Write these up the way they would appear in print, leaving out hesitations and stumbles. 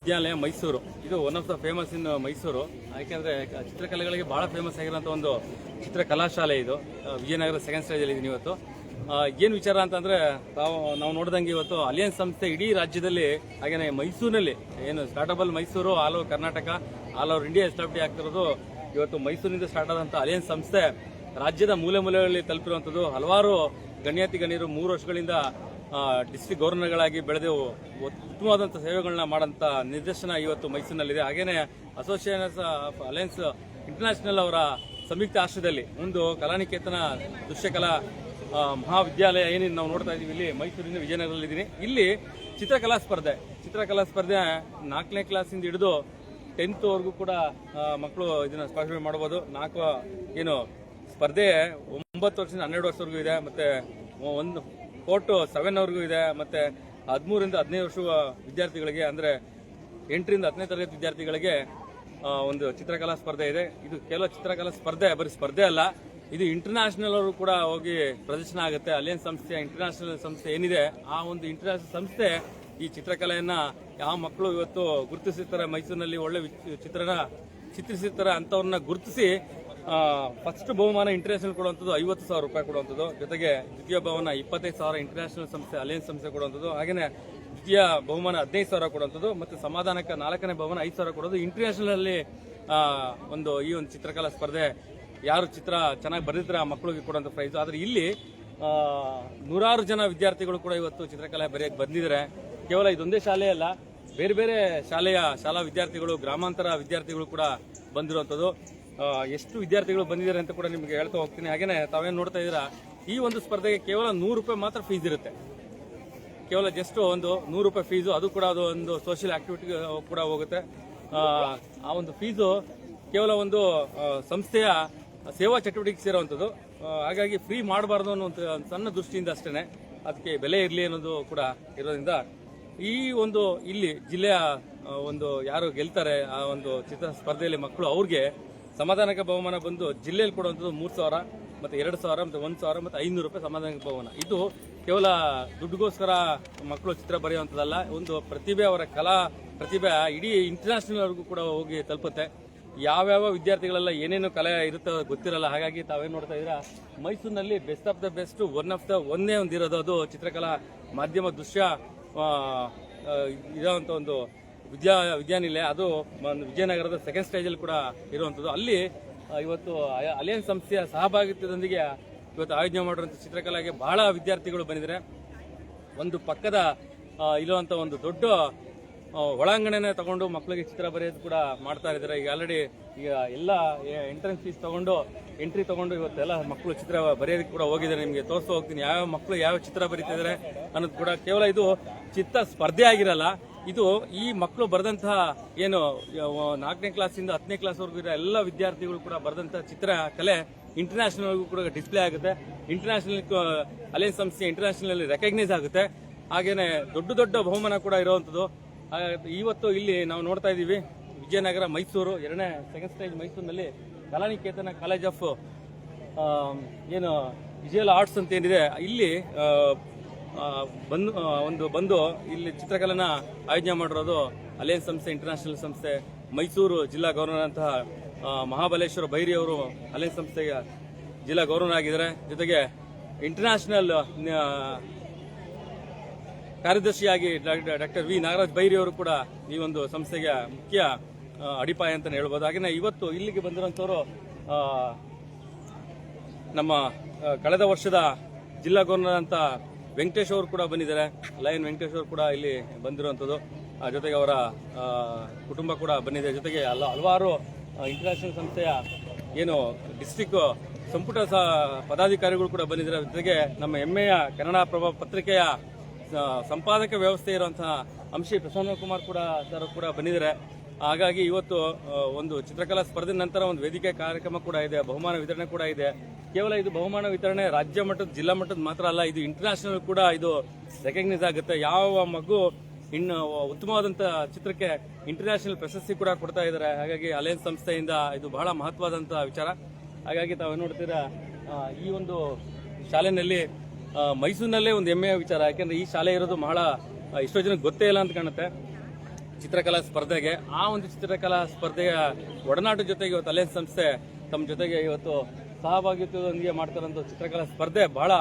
ವಿದ್ಯಾಲಯ ಮೈಸೂರು. ಇದು one of the famous ಇನ್ ಮೈಸೂರು. ಯಾಕೆಂದರೆ ಚಿತ್ರಕಲೆಗಳಿಗೆ ಭಾಳ ಫೇಮಸ್ ಆಗಿರೋಂಥ ಒಂದು ಚಿತ್ರಕಲಾ ಶಾಲೆ ಇದು. ವಿಜಯನಗರ ಸೆಕೆಂಡ್ ಸ್ಟೇಜಲ್ಲಿ ಇದೀನಿ ಇವತ್ತು. ಏನು ವಿಚಾರ ಅಂತಂದರೆ ನಾವು ನೋಡಿದಂಗೆ ಇವತ್ತು ಅಲಿಯನ್ಸ್ ಸಂಸ್ಥೆ ಇಡೀ ರಾಜ್ಯದಲ್ಲಿ, ಹಾಗೆಯೇ ಮೈಸೂರಿನಲ್ಲಿ ಏನು ಸ್ಟಾರ್ಟಬಲ್ Mysuru, all over Karnataka, all over India establish ಆಗ್ತಿರೋದು ಇವತ್ತು ಮೈಸೂರಿನಿಂದ ಸ್ಟಾರ್ಟ್ ಆದಂಥ ಅಲಿಯನ್ಸ್ ಸಂಸ್ಥೆ ರಾಜ್ಯದ ಮೂಲೆ ಮೂಲೆಗಳಲ್ಲಿ ತಲುಪಿರುವಂಥದ್ದು. ಹಲವಾರು ಗಣ್ಯಾತಿ ಗಣ್ಯರು 3 ವರ್ಷಗಳಿಂದ ಡಿಸ್ಟ್ರಿಕ್ಟ್ ಗವರ್ನರ್ಗಳಾಗಿ ಬೆಳೆದು ಉತ್ತಮವಾದಂಥ ಸೇವೆಗಳನ್ನ ಮಾಡೋಂಥ ನಿದರ್ಶನ ಇವತ್ತು ಮೈಸೂರಿನಲ್ಲಿದೆ. ಹಾಗೇನೆ ಅಸೋಸಿಯೇಷನ್ ಆಫ್ ಅಲಯನ್ಸ್ ಇಂಟರ್ನ್ಯಾಷನಲ್ ಅವರ ಸಂಯುಕ್ತ ಆಶ್ರಯದಲ್ಲಿ ಒಂದು ಕಲಾನಿಕೇತನ ದೃಶ್ಯಕಲಾ ಮಹಾವಿದ್ಯಾಲಯ ಏನೇನು ನಾವು ನೋಡ್ತಾ ಇದ್ದೀವಿ ಇಲ್ಲಿ ಮೈಸೂರಿನ ವಿಜಯನಗರದಲ್ಲಿದ್ದೀನಿ. ಇಲ್ಲಿ ಚಿತ್ರಕಲಾ ಸ್ಪರ್ಧೆ 4ನೇ ಕ್ಲಾಸಿಂದ ಹಿಡಿದು 10th ವರೆಗೂ ಕೂಡ ಮಕ್ಕಳು ಇದನ್ನ ಸ್ಪರ್ಧೆ ಮಾಡಬಹುದು. ಸ್ಪರ್ಧೆ 9 ವರ್ಷದಿಂದ 12 ವರ್ಷವರೆಗೂ ಇದೆ, ಮತ್ತೆ 4 to 7 ವರೆಗೂ ಇದೆ, ಮತ್ತೆ 13ರಿಂದ 15 ವರ್ಷದ ವಿದ್ಯಾರ್ಥಿಗಳಿಗೆ, ಅಂದ್ರೆ 8ರಿಂದ 10ನೇ ತರಗತಿ ವಿದ್ಯಾರ್ಥಿಗಳಿಗೆ ಒಂದು ಚಿತ್ರಕಲಾ ಸ್ಪರ್ಧೆ ಇದೆ. ಇದು ಕೇವಲ ಚಿತ್ರಕಲಾ ಸ್ಪರ್ಧೆ, ಬರೀ ಸ್ಪರ್ಧೆ ಅಲ್ಲ, ಇದು ಇಂಟರ್ನ್ಯಾಷನಲ್ ಅವರು ಕೂಡ ಹೋಗಿ ಪ್ರದರ್ಶನ ಆಗುತ್ತೆ. ಅಲಿಯನ್ಸ್ ಸಂಸ್ಥೆ ಇಂಟರ್ನ್ಯಾಷನಲ್ ಸಂಸ್ಥೆ ಏನಿದೆ, ಆ ಒಂದು ಇಂಟರ್ನ್ಯಾಷನಲ್ ಸಂಸ್ಥೆ ಈ ಚಿತ್ರಕಲೆಯನ್ನ ಯಾವ ಮಕ್ಕಳು ಇವತ್ತು ಗುರುತಿಸಿರ್ತಾರೆ, ಮೈಸೂರಿನಲ್ಲಿ ಒಳ್ಳೆ ಚಿತ್ರನ ಚಿತ್ರಿಸಿರ್ತಾರೆ ಅಂತವ್ರನ್ನ ಗುರುತಿಸಿ ಫಸ್ಟ್ ಬಹುಮಾನ ಇಂಟರ್ನ್ಯಾಷನಲ್ ಕೊಡುವಂಥದ್ದು 50,000 ರೂಪಾಯಿ ಕೊಡುವಂಥದ್ದು, ಜೊತೆಗೆ ದ್ವಿತೀಯ ಬಹುಮಾನ 25,000 ಇಂಟರ್ನ್ಯಾಷನಲ್ ಸಂಸ್ಥೆ ಅಲಿಯನ್ಸ್ ಸಂಸ್ಥೆ ಕೊಡುವಂಥದ್ದು, ಹಾಗೆಯೇ ದ್ವಿತೀಯ ಬಹುಮಾನ 15,000 ಕೊಡುವಂಥದ್ದು, ಮತ್ತು ಸಮಾಧಾನಕ್ಕೆ 4ನೇ ಬಹುಮಾನ 5,000 ಕೊಡೋದು. ಇಂಟರ್ನ್ಯಾಷನಲ್ ಅಲ್ಲಿ ಈ ಒಂದು ಚಿತ್ರಕಲಾ ಸ್ಪರ್ಧೆ ಯಾರು ಚಿತ್ರ ಚೆನ್ನಾಗಿ ಬರೆದಿದ್ರೆ ಆ ಮಕ್ಕಳಿಗೆ ಕೊಡುವಂಥ ಪ್ರೈಸ್. ಆದರೆ ಇಲ್ಲಿ 100 ಜನ ವಿದ್ಯಾರ್ಥಿಗಳು ಕೂಡ ಇವತ್ತು ಚಿತ್ರಕಲೆ ಬರೆಯಕ್ಕೆ ಬಂದಿದ್ದಾರೆ. ಕೇವಲ ಇದೊಂದೇ ಶಾಲೆ ಅಲ್ಲ, ಬೇರೆ ಬೇರೆ ಶಾಲಾ ವಿದ್ಯಾರ್ಥಿಗಳು, ಗ್ರಾಮಾಂತರ ವಿದ್ಯಾರ್ಥಿಗಳು ಕೂಡ ಬಂದಿರುವಂಥದ್ದು. ಎಷ್ಟು ವಿದ್ಯಾರ್ಥಿಗಳು ಬಂದಿದ್ದಾರೆ ಅಂತ ಕೂಡ ನಿಮಗೆ ಹೇಳ್ತಾ ಹೋಗ್ತೀನಿ. ಹಾಗೇನೆ ತಾವೇನು ನೋಡ್ತಾ ಇದ್ದೀರಾ, ಈ ಒಂದು ಸ್ಪರ್ಧೆಗೆ ಕೇವಲ 100 ರೂಪಾಯಿ ಮಾತ್ರ ಫೀಸ್ ಇರುತ್ತೆ. ಕೇವಲ ಜಸ್ಟ್ ಒಂದು 100 ರೂಪಾಯಿ ಫೀಸು, ಅದು ಕೂಡ ಅದು ಒಂದು ಸೋಷಿಯಲ್ ಆಕ್ಟಿವಿಟಿ ಕೂಡ ಹೋಗುತ್ತೆ. ಆ ಒಂದು ಫೀಸು ಕೇವಲ ಒಂದು ಸಂಸ್ಥೆಯ ಸೇವಾ ಚಟುವಟಿಕೆ ಸೇರುವಂಥದ್ದು. ಹಾಗಾಗಿ ಫ್ರೀ ಮಾಡಬಾರ್ದು ಅನ್ನೋ ಒಂದು ಸಣ್ಣ ದೃಷ್ಟಿಯಿಂದ ಅಷ್ಟೇ ಅದಕ್ಕೆ ಬೆಲೆ ಇರಲಿ ಅನ್ನೋದು ಕೂಡ ಇರೋದ್ರಿಂದ ಈ ಒಂದು ಇಲ್ಲಿ ಜಿಲ್ಲೆಯ ಒಂದು ಯಾರು ಗೆಲ್ತಾರೆ ಆ ಒಂದು ಚಿತ್ರ ಸ್ಪರ್ಧೆಯಲ್ಲಿ ಮಕ್ಕಳು, ಅವ್ರಿಗೆ ಸಮಾಧಾನಕ ಬಹುಮಾನ ಬಂದು ಜಿಲ್ಲೆಯಲ್ಲಿ ಕೊಡುವಂಥದ್ದು 3,000, ಮತ್ತೆ 2,000, ಮತ್ತೆ 1,000, ಮತ್ತೆ 500 ರೂಪಾಯಿ ಸಮಾಧಾನಕ ಬಹುಮಾನ. ಇದು ಕೇವಲ ದುಡ್ಡುಗೋಸ್ಕರ ಮಕ್ಕಳು ಚಿತ್ರ ಬರೆಯುವಂಥದ್ದಲ್ಲ, ಒಂದು ಪ್ರತಿಭೆ, ಅವರ ಕಲಾ ಪ್ರತಿಭೆ ಇಡೀ ಇಂಟರ್ನ್ಯಾಷನಲ್ ವರೆಗೂ ಕೂಡ ಹೋಗಿ ತಲುಪುತ್ತೆ. ಯಾವ್ಯಾವ ವಿದ್ಯಾರ್ಥಿಗಳೆಲ್ಲ ಏನೇನು ಕಲೆ ಇರುತ್ತೋ ಗೊತ್ತಿರಲ್ಲ. ಹಾಗಾಗಿ ತಾವೇನು ನೋಡ್ತಾ ಇದ್ದೀರಾ, ಮೈಸೂರಿನಲ್ಲಿ ಬೆಸ್ಟ್ ಆಫ್ ದ ಬೆಸ್ಟ್ ಒಂದೇ ಒಂದಿರೋದು ಅದು ಚಿತ್ರಕಲಾ ಮಾಧ್ಯಮ ದೃಶ್ಯ ಇರೋಂಥ ಒಂದು ವಿದ್ಯಾನಿಲಯ. ಅದು ವಿಜಯನಗರದ ಸೆಕೆಂಡ್ ಸ್ಟೇಜಲ್ಲಿ ಕೂಡ ಇರುವಂಥದ್ದು. ಅಲ್ಲಿ ಇವತ್ತು ಅಲಿಯನ್ಸ್ ಸಂಸ್ಥೆಯ ಸಹಭಾಗಿತ್ವದೊಂದಿಗೆ ಇವತ್ತು ಆಯೋಜನೆ ಮಾಡಿರುವಂಥ ಚಿತ್ರಕಲೆಗೆ ಬಹಳ ವಿದ್ಯಾರ್ಥಿಗಳು ಬಂದಿದ್ದಾರೆ. ಒಂದು ಪಕ್ಕದ ಇರುವಂಥ ಒಂದು ದೊಡ್ಡ ಒಳಾಂಗಣನೆ ತಗೊಂಡು ಮಕ್ಕಳಿಗೆ ಚಿತ್ರ ಬರೆಯೋದು ಕೂಡ ಮಾಡ್ತಾ ಇದ್ದಾರೆ. ಈಗ ಆಲ್ರೆಡಿ ಎಲ್ಲ ಎಂಟ್ರೆನ್ಸ್ ಫೀಸ್ ಎಂಟ್ರಿ ತಗೊಂಡು ಇವತ್ತೆಲ್ಲ ಮಕ್ಕಳು ಚಿತ್ರ ಬರೆಯೋದಕ್ಕೆ ಕೂಡ ಹೋಗಿದ್ದಾರೆ. ನಿಮಗೆ ತೋರಿಸ್ತಾ ಹೋಗ್ತೀನಿ ಯಾವ ಮಕ್ಕಳು ಯಾವ ಚಿತ್ರ ಬರೀತಾ ಇದ್ದಾರೆ ಅನ್ನೋದು ಕೂಡ. ಕೇವಲ ಇದು ಚಿತ್ರ ಸ್ಪರ್ಧೆ ಆಗಿರಲ್ಲ, ಇದು ಈ ಮಕ್ಕಳು ಬರೆದಂತಹ ಏನು 4ನೇ ಕ್ಲಾಸಿಂದ 10ನೇ ಕ್ಲಾಸ್ವರೆಗೂ ಇರೋ ಎಲ್ಲ ವಿದ್ಯಾರ್ಥಿಗಳು ಕೂಡ ಬರೆದಂತಹ ಚಿತ್ರ ಕಲೆ ಇಂಟರ್ನ್ಯಾಷನಲ್ ಕೂಡ ಡಿಸ್ಪ್ಲೇ ಆಗುತ್ತೆ. ಇಂಟರ್ನ್ಯಾಷನಲ್ ಅಲಿಯನ್ಸ್ ಸಂಸ್ಥೆ ಇಂಟರ್ನ್ಯಾಷನಲ್ ರೆಕಗ್ನೈಸ್ ಆಗುತ್ತೆ. ಹಾಗೇನೆ ದೊಡ್ಡ ಬಹುಮಾನ ಕೂಡ ಇರುವಂಥದ್ದು. ಇವತ್ತು ಇಲ್ಲಿ ನಾವು ನೋಡ್ತಾ ಇದ್ದೀವಿ ವಿಜಯನಗರ ಮೈಸೂರು 2ನೇ ಸೆಕೆಂಡ್ ಸ್ಟೇಜ್ ಮೈಸೂರಿನಲ್ಲಿ Kalaniketana college of visual arts ಅಂತ ಏನಿದೆ, ಇಲ್ಲಿ ಬಂದು ಇಲ್ಲಿ ಚಿತ್ರಕಲೆನ ಆಯೋಜನೆ ಮಾಡಿರೋದು ಅಲಿಯನ್ಸ್ ಸಂಸ್ಥೆ ಇಂಟರ್ನ್ಯಾಷನಲ್ ಸಂಸ್ಥೆ. ಮೈಸೂರು ಜಿಲ್ಲಾ ಗವರ್ನರ್ ಅಂತಹ ಮಹಾಬಲೇಶ್ವರ ಬೈರಿ ಅವರು ಅಲಿಯನ್ಸ್ ಸಂಸ್ಥೆಯ ಜಿಲ್ಲಾ ಗವರ್ನರ್ ಆಗಿದ್ದಾರೆ. ಜೊತೆಗೆ ಇಂಟರ್ನ್ಯಾಷನಲ್ ಕಾರ್ಯದರ್ಶಿಯಾಗಿ ಡಾಕ್ಟರ್ ವಿ ನಾಗರಾಜ್ ಬೈರಿ ಅವರು ಕೂಡ ಈ ಒಂದು ಸಂಸ್ಥೆಗೆ ಮುಖ್ಯ ಅಡಿಪಾಯ ಅಂತ ಹೇಳ್ಬೋದು. ಹಾಗೆಯೇ ಇವತ್ತು ಇಲ್ಲಿಗೆ ಬಂದಿರುವಂತವರು ನಮ್ಮ ಕಳೆದ ವರ್ಷದ ಜಿಲ್ಲಾ ಗವರ್ನರ್ ಅಂತ ವೆಂಕಟೇಶ್ ಅವರು ಕೂಡ ಬಂದಿದ್ದಾರೆ. ಲಯನ್ ವೆಂಕಟೇಶ್ ಅವರು ಕೂಡ ಇಲ್ಲಿ ಬಂದಿರುವಂಥದ್ದು. ಜೊತೆಗೆ ಅವರ ಕುಟುಂಬ ಕೂಡ ಬಂದಿದೆ. ಜೊತೆಗೆ ಹಲವಾರು ಇಂಟರ್ನ್ಯಾಷನಲ್ ಸಂಸ್ಥೆಯ ಡಿಸ್ಟ್ರಿಕ್ಟ್ ಸಂಪುಟ ಪದಾಧಿಕಾರಿಗಳು ಕೂಡ ಬಂದಿದ್ದಾರೆ. ಜೊತೆಗೆ ನಮ್ಮ ಹೆಮ್ಮೆಯ ಕನ್ನಡ ಪ್ರಭ ಪತ್ರಿಕೆಯ ಸಂಪಾದಕ ವ್ಯವಸ್ಥೆ ಇರುವಂತಹ ಅಂಶಿ ಪ್ರಸನ್ನ ಕುಮಾರ್ ಸರ್ ಕೂಡ ಬಂದಿದ್ದಾರೆ. ಹಾಗಾಗಿ ಇವತ್ತು ಒಂದು ಚಿತ್ರಕಲಾ ಸ್ಪರ್ಧೆ ನಂತರ ಒಂದು ವೇದಿಕೆ ಕಾರ್ಯಕ್ರಮ ಕೂಡ ಇದೆ, ಬಹುಮಾನ ವಿತರಣೆ ಕೂಡ ಇದೆ. ಕೇವಲ ಇದು ಬಹುಮಾನ ವಿತರಣೆ ರಾಜ್ಯ ಮಟ್ಟದ ಜಿಲ್ಲಾ ಮಟ್ಟದ ಮಾತ್ರ ಅಲ್ಲ, ಇದು ಇಂಟರ್ನ್ಯಾಷನಲ್ ಕೂಡ ಇದು ರೆಕಗ್ನೈಸ್ ಆಗುತ್ತೆ. ಯಾವ ಮಗು ಇನ್ನು ಉತ್ತಮವಾದಂಥ ಚಿತ್ರಕ್ಕೆ ಇಂಟರ್ನ್ಯಾಷನಲ್ ಪ್ರಶಸ್ತಿ ಕೂಡ ಕೊಡ್ತಾ ಇದ್ದಾರೆ. ಹಾಗಾಗಿ ಅಲಯನ್ಸ್ ಸಂಸ್ಥೆಯಿಂದ ಇದು ಬಹಳ ಮಹತ್ವದಂತ ವಿಚಾರ. ಹಾಗಾಗಿ ತಾವು ನೋಡ್ತೀರಾ ಈ ಒಂದು ಶಾಲೆಯಲ್ಲಿ ಮೈಸೂರಿನಲ್ಲೇ ಒಂದು ಹೆಮ್ಮೆಯ ವಿಚಾರ. ಯಾಕೆಂದ್ರೆ ಈ ಶಾಲೆ ಇರೋದು ಬಹಳ ಎಷ್ಟೋ ಜನಕ್ಕೆ ಗೊತ್ತೇ ಇಲ್ಲ ಅಂತ ಕಾಣುತ್ತೆ. ಚಿತ್ರಕಲಾ ಸ್ಪರ್ಧೆಗೆ. ಆ ಒಂದು ಚಿತ್ರಕಲಾ ಸ್ಪರ್ಧೆಯ ಒಡನಾಟದ ಜೊತೆಗೆ ಇವತ್ತು ಅಲಯನ್ಸ್ ಸಂಸ್ಥೆ ತಮ್ಮ ಜೊತೆಗೆ ಇವತ್ತು ಸಹಭಾಗಿತ್ವದೊಂದಿಗೆ ಮಾಡ್ತಾರಂಥ ಚಿತ್ರಕಲಾ ಸ್ಪರ್ಧೆ ಬಹಳ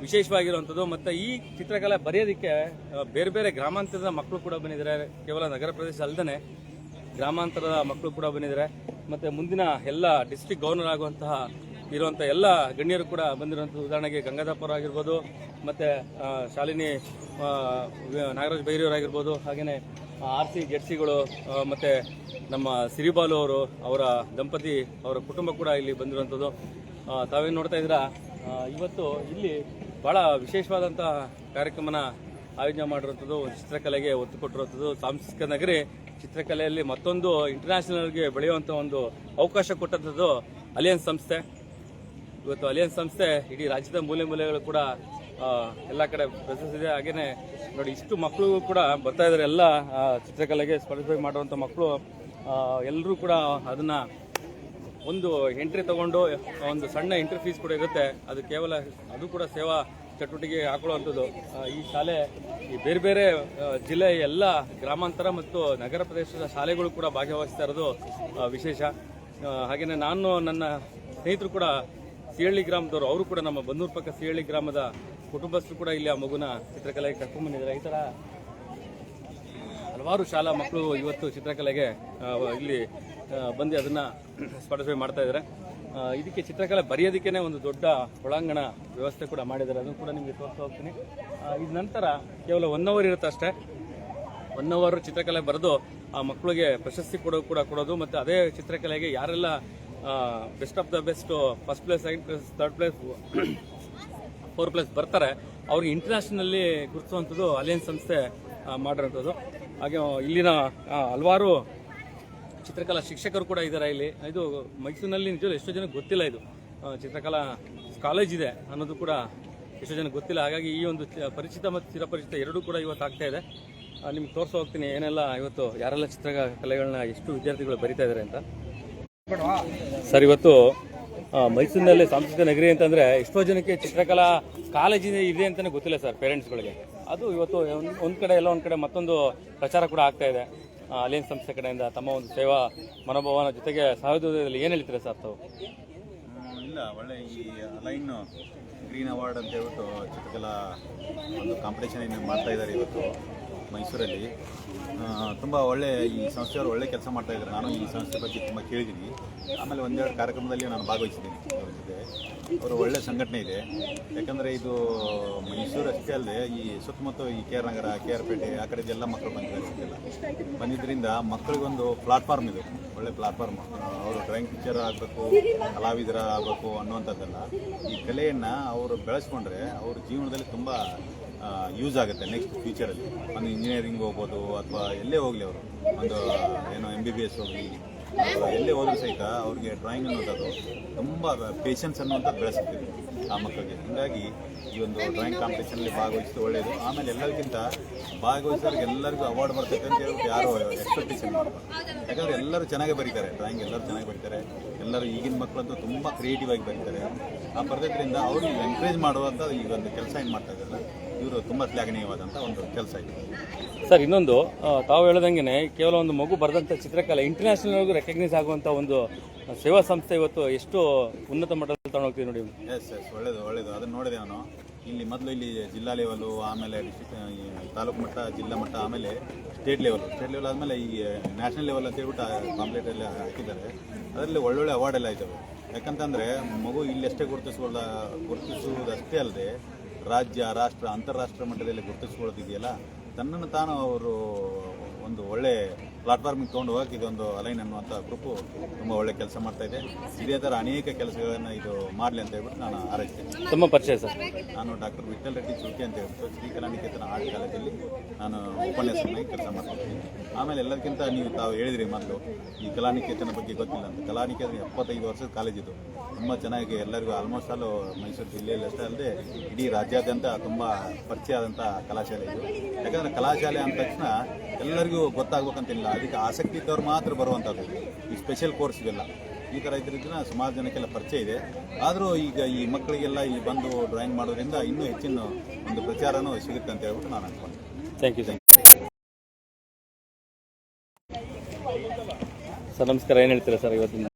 ವಿಶೇಷವಾಗಿರುವಂಥದ್ದು. ಮತ್ತು ಈ ಚಿತ್ರಕಲೆ ಬರೆಯೋದಕ್ಕೆ ಬೇರೆ ಬೇರೆ ಗ್ರಾಮಾಂತರದ ಮಕ್ಕಳು ಕೂಡ ಬಂದಿದ್ದಾರೆ. ಕೇವಲ ನಗರ ಪ್ರದೇಶ ಅಲ್ಲದೆ ಗ್ರಾಮಾಂತರದ ಮಕ್ಕಳು ಕೂಡ ಬಂದಿದ್ದಾರೆ. ಮತ್ತು ಮುಂದಿನ ಎಲ್ಲ ಡಿಸ್ಟ್ರಿಕ್ಟ್ ಗವರ್ನರ್ ಆಗುವಂತಹ ಇರುವಂಥ ಎಲ್ಲ ಗಣ್ಯರು ಕೂಡ ಬಂದಿರುವಂಥ, ಉದಾಹರಣೆಗೆ ಗಂಗಾಧಪ್ಪರ್ ಆಗಿರ್ಬೋದು, ಮತ್ತು ಶಾಲಿನಿ ನಾಗರಾಜ್ ಬೈರಿಯವರಾಗಿರ್ಬೋದು, ಹಾಗೆಯೇ RC ಜೆಡ್ಸಿಗಳು, ಮತ್ತು ನಮ್ಮ ಸಿರಿಬಾಲು ಅವರು, ಅವರ ದಂಪತಿ, ಅವರ ಕುಟುಂಬ ಕೂಡ ಇಲ್ಲಿ ಬಂದಿರುವಂಥದ್ದು. ತಾವೇನು ನೋಡ್ತಾ ಇದ್ದೀರಾ, ಇವತ್ತು ಇಲ್ಲಿ ಭಾಳ ವಿಶೇಷವಾದಂಥ ಕಾರ್ಯಕ್ರಮನ ಆಯೋಜನೆ ಮಾಡಿರುವಂಥದ್ದು, ಚಿತ್ರಕಲೆಗೆ ಒತ್ತು ಕೊಟ್ಟಿರುವಂಥದ್ದು. ಸಾಂಸ್ಕೃತಿಕ ನಗರಿ ಚಿತ್ರಕಲೆಯಲ್ಲಿ ಮತ್ತೊಂದು ಇಂಟರ್ನ್ಯಾಷನಲ್ಗೆ ಬೆಳೆಯುವಂಥ ಒಂದು ಅವಕಾಶ ಕೊಟ್ಟಂಥದ್ದು ಅಲಯನ್ಸ್ ಸಂಸ್ಥೆ. ಇವತ್ತು ಅಲಯನ್ಸ್ ಸಂಸ್ಥೆ ಇಡೀ ರಾಜ್ಯದ ಮೂಲೆ ಮೂಲೆಗಳು ಕೂಡ ಎಲ್ಲ ಕಡೆ ಪ್ರಶಸ್ತಿದೆ. ಹಾಗೇನೆ ನೋಡಿ, ಇಷ್ಟು ಮಕ್ಕಳು ಕೂಡ ಬರ್ತಾ ಇದ್ದಾರೆ. ಎಲ್ಲ ಚಿತ್ರಕಲೆಗೆ ಸ್ಪರ್ಧೆ ಮಾಡುವಂಥ ಮಕ್ಕಳು ಎಲ್ಲರೂ ಕೂಡ ಅದನ್ನ ಒಂದು ಎಂಟ್ರಿ ತಗೊಂಡು ಒಂದು ಸಣ್ಣ ಎಂಟ್ರಿ ಫೀಸ್ ಕೂಡ ಇರುತ್ತೆ. ಅದು ಕೇವಲ ಅದು ಕೂಡ ಸೇವಾ ಚಟುವಟಿಕೆ ಹಾಕೊಳ್ಳುವಂಥದ್ದು. ಈ ಶಾಲೆ ಈ ಬೇರೆ ಬೇರೆ ಜಿಲ್ಲೆಯ ಎಲ್ಲ ಗ್ರಾಮಾಂತರ ಮತ್ತು ನಗರ ಪ್ರದೇಶದ ಶಾಲೆಗಳು ಕೂಡ ಭಾಗವಹಿಸ್ತಾ ಇರೋದು ವಿಶೇಷ. ಹಾಗೆಯೇ ನಾನು, ನನ್ನ ಸ್ನೇಹಿತರು ಕೂಡ ಸಿಹಳ್ಳಿ ಗ್ರಾಮದವರು, ಅವರು ಕೂಡ ನಮ್ಮ ಬನ್ನೂರು ಪಕ್ಕ ಸಿಹಳ್ಳಿ ಗ್ರಾಮದ ಕುಟುಂಬಸ್ಥರು ಕೂಡ ಇಲ್ಲಿ ಆ ಮಗುನ ಚಿತ್ರಕಲೆಗೆ ಕರ್ಕೊಂಡ್ಬಂದಿದ್ದಾರೆ. ಈ ಥರ ಹಲವಾರು ಶಾಲಾ ಮಕ್ಕಳು ಇವತ್ತು ಚಿತ್ರಕಲೆಗೆ ಇಲ್ಲಿ ಬಂದು ಅದನ್ನು ಸ್ಪರ್ಧೆ ಮಾಡ್ತಾ ಇದ್ದಾರೆ. ಇದಕ್ಕೆ ಚಿತ್ರಕಲೆ ಬರೆಯೋದಕ್ಕೇ ಒಂದು ದೊಡ್ಡ ಒಳಾಂಗಣ ವ್ಯವಸ್ಥೆ ಕೂಡ ಮಾಡಿದ್ದಾರೆ. ಅದನ್ನು ಕೂಡ ನಿಮಗೆ ತೋರಿಸ್ತಾ ಹೋಗ್ತೀನಿ. ಇದ ನಂತರ ಕೇವಲ 1 ಅವರ್ ಇರುತ್ತೆ ಅಷ್ಟೇ. 1 ಅವರ್ ಚಿತ್ರಕಲೆ ಬರೆದು ಆ ಮಕ್ಕಳಿಗೆ ಪ್ರಶಸ್ತಿ ಕೊಡೋದು, ಮತ್ತು ಅದೇ ಚಿತ್ರಕಲೆಗೆ ಯಾರೆಲ್ಲ best of the best, first place, second place, third place, 4th place ಬರ್ತಾರೆ, ಅವ್ರಿಗೆ ಇಂಟರ್ನ್ಯಾಷನಲ್ಲಿ ಗುರುತಿಸುವಂಥದ್ದು ಅಲಯನ್ಸ್ ಸಂಸ್ಥೆ ಮಾಡಿರೋಂಥದ್ದು. ಹಾಗೆ ಇಲ್ಲಿನ ಹಲವಾರು ಚಿತ್ರಕಲಾ ಶಿಕ್ಷಕರು ಕೂಡ ಇದ್ದಾರೆ ಇಲ್ಲಿ. ಇದು ಮೈಸೂರಿನಲ್ಲಿ ನಿಜವೂ ಎಷ್ಟೋ ಜನಕ್ಕೆ ಗೊತ್ತಿಲ್ಲ, ಇದು ಚಿತ್ರಕಲಾ ಕಾಲೇಜ್ ಇದೆ ಅನ್ನೋದು ಕೂಡ ಎಷ್ಟೋ ಜನಕ್ಕೆ ಗೊತ್ತಿಲ್ಲ. ಹಾಗಾಗಿ ಈ ಒಂದು ಪರಿಚಿತ ಮತ್ತು ಚಿರಪರಿಚಿತ ಎರಡೂ ಕೂಡ ಇವತ್ತು ಆಗ್ತಾ ಇದೆ. ನಿಮ್ಗೆ ತೋರಿಸ್ತಾ ಹೋಗ್ತೀನಿ ಏನೆಲ್ಲ ಇವತ್ತು ಯಾರೆಲ್ಲ ಚಿತ್ರಕಲೆಗಳನ್ನ ಎಷ್ಟು ವಿದ್ಯಾರ್ಥಿಗಳು ಬರಿತಾ ಇದ್ದಾರೆ ಅಂತ. ಸರ್, ಇವತ್ತು ಮೈಸೂರಿನಲ್ಲಿ ಸಾಂಸ್ಕೃತಿಕ ನಗರಿ ಅಂತಂದ್ರೆ ಎಷ್ಟೋ ಜನಕ್ಕೆ ಚಿತ್ರಕಲಾ ಕಾಲೇಜಿನ ಇದೆ ಅಂತಾನೆ ಗೊತ್ತಿಲ್ಲ ಸರ್, ಪೇರೆಂಟ್ಸ್ಗಳಿಗೆ. ಅದು ಇವತ್ತು ಒಂದ್ ಕಡೆ ಎಲ್ಲ ಒಂದ್ ಕಡೆ ಮತ್ತೊಂದು ಪ್ರಚಾರ ಕೂಡ ಆಗ್ತಾ ಇದೆ ಅಲಯನ್ಸ್ ಸಂಸ್ಥೆ ಕಡೆಯಿಂದ. ತಮ್ಮ ಒಂದು ಸೇವಾ ಮನೋಭಾವನ ಜೊತೆಗೆ ಸಹೋದಯದಲ್ಲಿ ಏನು ಹೇಳ್ತೀರಾ ಸರ್ ತಾವು? ಇಲ್ಲ, ಒಳ್ಳೆ ಈ ಅಲೈನ್ ಗ್ರೀನ್ ಅವಾರ್ಡ್ ಅಂತ ಹೇಳ್ಬಿಟ್ಟು ಚಿತ್ರಕಲಾ ಒಂದು ಕಾಂಪಿಟೇಷನ್ ಮಾಡ್ತಾ ಇದ್ದಾರೆ ಇವತ್ತು ಮೈಸೂರಲ್ಲಿ. ತುಂಬ ಒಳ್ಳೆ ಈ ಸಂಸ್ಥೆಯವರು ಒಳ್ಳೆ ಕೆಲಸ ಮಾಡ್ತಾ ಇದ್ದಾರೆ. ನಾನು ಈ ಸಂಸ್ಥೆ ಬಗ್ಗೆ ತುಂಬ ಕೇಳಿದ್ದೀನಿ. ಆಮೇಲೆ 1-2 ಕಾರ್ಯಕ್ರಮದಲ್ಲಿ ನಾನು ಭಾಗವಹಿಸಿದ್ದೀನಿ ಅವ್ರ ಜೊತೆ. ಅವರು ಒಳ್ಳೆ ಸಂಘಟನೆ ಇದೆ. ಯಾಕಂದರೆ ಇದು ಮೈಸೂರು ಅಷ್ಟೇ ಅಲ್ಲದೆ ಈ ಸುತ್ತಮುತ್ತ ಈ KR ನಗರ, KR ಪೇಟೆ ಆ ಕಡೆದೆಲ್ಲ ಮಕ್ಕಳು ಬಂದಿದ್ದಾರೆ. ಬಂದಿದ್ದರಿಂದ ಮಕ್ಕಳಿಗೊಂದು ಪ್ಲಾಟ್ಫಾರ್ಮ್ ಇದು, ಒಳ್ಳೆ ಪ್ಲಾಟ್ಫಾರ್ಮ್. ಅವರು ಡ್ರಾಯಿಂಗ್ ಟೀಚರ್ ಆಗಬೇಕು, ಕಲಾವಿದರ ಆಗಬೇಕು ಅನ್ನುವಂಥದ್ದಲ್ಲ. ಈ ಕಲೆಯನ್ನು ಅವರು ಬೆಳೆಸ್ಕೊಂಡ್ರೆ ಅವ್ರ ಜೀವನದಲ್ಲಿ ತುಂಬ ಯೂಸ್ ಆಗುತ್ತೆ ನೆಕ್ಸ್ಟ್ ಫ್ಯೂಚರಲ್ಲಿ. ಒಂದು ಇಂಜಿನಿಯರಿಂಗ್ ಹೋಗ್ಬೋದು ಅಥವಾ ಎಲ್ಲೇ ಹೋಗಲಿ, ಅವರು ಒಂದು ಏನೋ MBBS ಹೋಗಲಿ, ಎಲ್ಲೇ ಹೋದ್ರೂ ಸಹಿತ ಅವ್ರಿಗೆ ಡ್ರಾಯಿಂಗ್ ಅನ್ನೋದು ತುಂಬ ಪೇಷನ್ಸ್ ಅನ್ನುವಂಥದ್ದು ಬೆಳೆಸ್ತೀವಿ ಆ ಮಕ್ಕಳಿಗೆ. ಹೀಗಾಗಿ ಈ ಒಂದು ಡ್ರಾಯಿಂಗ್ ಕಾಂಪಿಟೇಷನಲ್ಲಿ ಭಾಗವಹಿಸಿದ್ದು ಒಳ್ಳೆಯದು. ಆಮೇಲೆ ಎಲ್ಲರಿಗಿಂತ ಭಾಗವಹಿಸೋರಿಗೆ ಎಲ್ಲರಿಗೂ ಅವಾರ್ಡ್ ಬರ್ತೈತೆ ಅಂತ ಹೇಳ್ಬಿಟ್ಟು ಯಾರು ಎಕ್ಸ್ಪೆಕ್ಟೇಷನ್ ಮಾಡ್ತಾರೆ. ಯಾಕಂದರೆ ಎಲ್ಲರೂ ಚೆನ್ನಾಗಿ ಬರೀತಾರೆ, ಡ್ರಾಯಿಂಗ್ ಎಲ್ಲರೂ ಚೆನ್ನಾಗಿ ಬರೀತಾರೆ. ಎಲ್ಲರೂ ಈಗಿನ ಮಕ್ಕಳಂತೂ ತುಂಬ ಕ್ರಿಯೇಟಿವ್ ಆಗಿ ಬರೀತಾರೆ. ಆ ಬರೆದ್ರಿಂದ ಅವ್ರಿಗೆ ಎನ್ಕರೇಜ್ ಮಾಡುವಂಥ ಈ ಒಂದು ಕೆಲಸ ಏನು ಮಾಡ್ತಾ ಇದ್ದಾರೆ ಇವರು ತುಂಬ ಶ್ಲಾಘನೀಯವಾದಂಥ ಒಂದು ಕೆಲಸ ಇದೆ ಸರ್. ಇನ್ನೊಂದು, ತಾವು ಹೇಳ್ದಂಗೆ ಕೇವಲ ಒಂದು ಮಗು ಬರೆದಂಥ ಚಿತ್ರಕಲೆ ಇಂಟರ್ನ್ಯಾಷನಲ್ಗೂ ರೆಕಗ್ನೈಸ್ ಆಗುವಂಥ ಒಂದು ಸೇವಾ ಸಂಸ್ಥೆ ಇವತ್ತು ಎಷ್ಟು ಉನ್ನತ ಮಟ್ಟದಲ್ಲಿ ತಗೊಂಡೋಗ್ತೀವಿ ನೋಡಿ. ಎಸ್ ಒಳ್ಳೇದು. ಅದನ್ನು ನೋಡಿದೆ ನಾನು. ಇಲ್ಲಿ ಮೊದಲು ಇಲ್ಲಿ ಜಿಲ್ಲಾ ಲೆವೆಲು, ಆಮೇಲೆ ಡಿಸ್ಟ್ರಿಕ್ಟ್ ತಾಲೂಕು ಮಟ್ಟ, ಜಿಲ್ಲಾ ಮಟ್ಟ, ಆಮೇಲೆ ಸ್ಟೇಟ್ ಲೆವೆಲ್ ಆದಮೇಲೆ ಈ ನ್ಯಾಷನಲ್ ಲೆವೆಲ್ ಅಂತ ಹೇಳ್ಬಿಟ್ಟು ಕಾಂಪ್ಲೀಟ್ ಎಲ್ಲ ಹಾಕಿದ್ದಾರೆ. ಅದರಲ್ಲಿ ಒಳ್ಳೊಳ್ಳೆ ಅವಾರ್ಡ್ ಎಲ್ಲ ಇದ್ದಾವೆ. ಯಾಕಂತಂದರೆ ಮಗು ಇಲ್ಲಷ್ಟೇ ಗುರುತಿಸುವುದಷ್ಟೇ ಅಲ್ಲದೆ ರಾಜ್ಯ, ರಾಷ್ಟ್ರ, ಅಂತಾರಾಷ್ಟ್ರ ಮಟ್ಟದಲ್ಲಿ ಗುರುತಿಸ್ಕೊಳ್ಳೋದಿದೆಯಲ್ಲ, ತನ್ನನ್ನು ತಾನು ಅವರು ಒಂದು ಒಳ್ಳೆ ಪ್ಲಾಟ್ಫಾರ್ಮಿಗೆ ತೊಗೊಂಡು ಹೋಗಕ್ಕೆ ಇದೊಂದು ಅಲೈನ್ ಅನ್ನುವಂಥ ಗ್ರೂಪು ತುಂಬ ಒಳ್ಳೆ ಕೆಲಸ ಮಾಡ್ತಾ ಇದೆ. ಇದೇ ಥರ ಅನೇಕ ಕೆಲಸಗಳನ್ನು ಇದು ಮಾಡಲಿ ಅಂತ ಹೇಳ್ಬಿಟ್ಟು ನಾನು ಹಾರೈಸ್ತೇನೆ. ತುಂಬ ಪರಿಚಯ ಸರ್, ನಾನು ಡಾಕ್ಟರ್ ವಿಠಲ್ ರೆಡ್ಡಿ ಚುಲ್ಕೆ ಅಂತ ಹೇಳ್ಬಿಟ್ಟು ಶ್ರೀ ಕಲಾನಿಕೇತನ ಆರ್ಟ್ ಕಾಲೇಜಲ್ಲಿ ನಾನು ಉಪನ್ಯಾಸಕನಾಗಿ ಕೆಲಸ ಮಾಡ್ತಿದ್ದೀನಿ. ಆಮೇಲೆ ಎಲ್ಲದಕ್ಕಿಂತ ತಾವು ಹೇಳಿದ್ರಿ ಮೊದಲು ಈ ಕಲಾನಿಕೇತನ ಬಗ್ಗೆ ಗೊತ್ತಿಲ್ಲ ಅಂತ. ಕಲಾನಿಕೇತನ 75 ವರ್ಷದ ಕಾಲೇಜ್ ಇದು. ತುಂಬ ಚೆನ್ನಾಗಿ ಎಲ್ಲರಿಗೂ ಆಲ್ಮೋಸ್ಟ್ ಆಲ್ ಮೈಸೂರು ಜಿಲ್ಲೆಯಲ್ಲಿ ಅಷ್ಟೇ ಅಲ್ಲದೆ ಇಡೀ ರಾಜ್ಯಾದ್ಯಂತ ತುಂಬ ಪರಿಚಯ ಆದಂಥ ಕಲಾಶಾಲೆ ಇದು. ಯಾಕಂದರೆ ಕಲಾಶಾಲೆ ಅಂದ ತಕ್ಷಣ ಎಲ್ಲರಿಗೂ ಗೊತ್ತಾಗ್ಬೇಕಂತಿಲ್ಲ, ಅದಕ್ಕೆ ಆಸಕ್ತಿ ಇದ್ದವ್ರು ಮಾತ್ರ ಬರುವಂಥದ್ದು. ಈ ಸ್ಪೆಷಲ್ ಕೋರ್ಸ್ ಇವೆಲ್ಲ ಈ ಥರ ಇದ್ರಿಂದ ಸುಮಾರು ಜನಕ್ಕೆಲ್ಲ ಪರಿಚಯ ಇದೆ. ಆದರೂ ಈಗ ಈ ಮಕ್ಕಳಿಗೆಲ್ಲ ಇಲ್ಲಿ ಬಂದು ಡ್ರಾಯಿಂಗ್ ಮಾಡೋದ್ರಿಂದ ಇನ್ನೂ ಹೆಚ್ಚಿನ ಒಂದು ಪ್ರಚಾರನೂ ಸಿಗುತ್ತೆ ಅಂತ ಹೇಳ್ಬಿಟ್ಟು ನಾನು ಅನ್ಕೊಂಡೆ. Thank you. ಸರ್ ನಮಸ್ಕಾರ, ಏನು ಹೇಳ್ತೀರಾ ಸರ್ ಇವತ್ತಿನ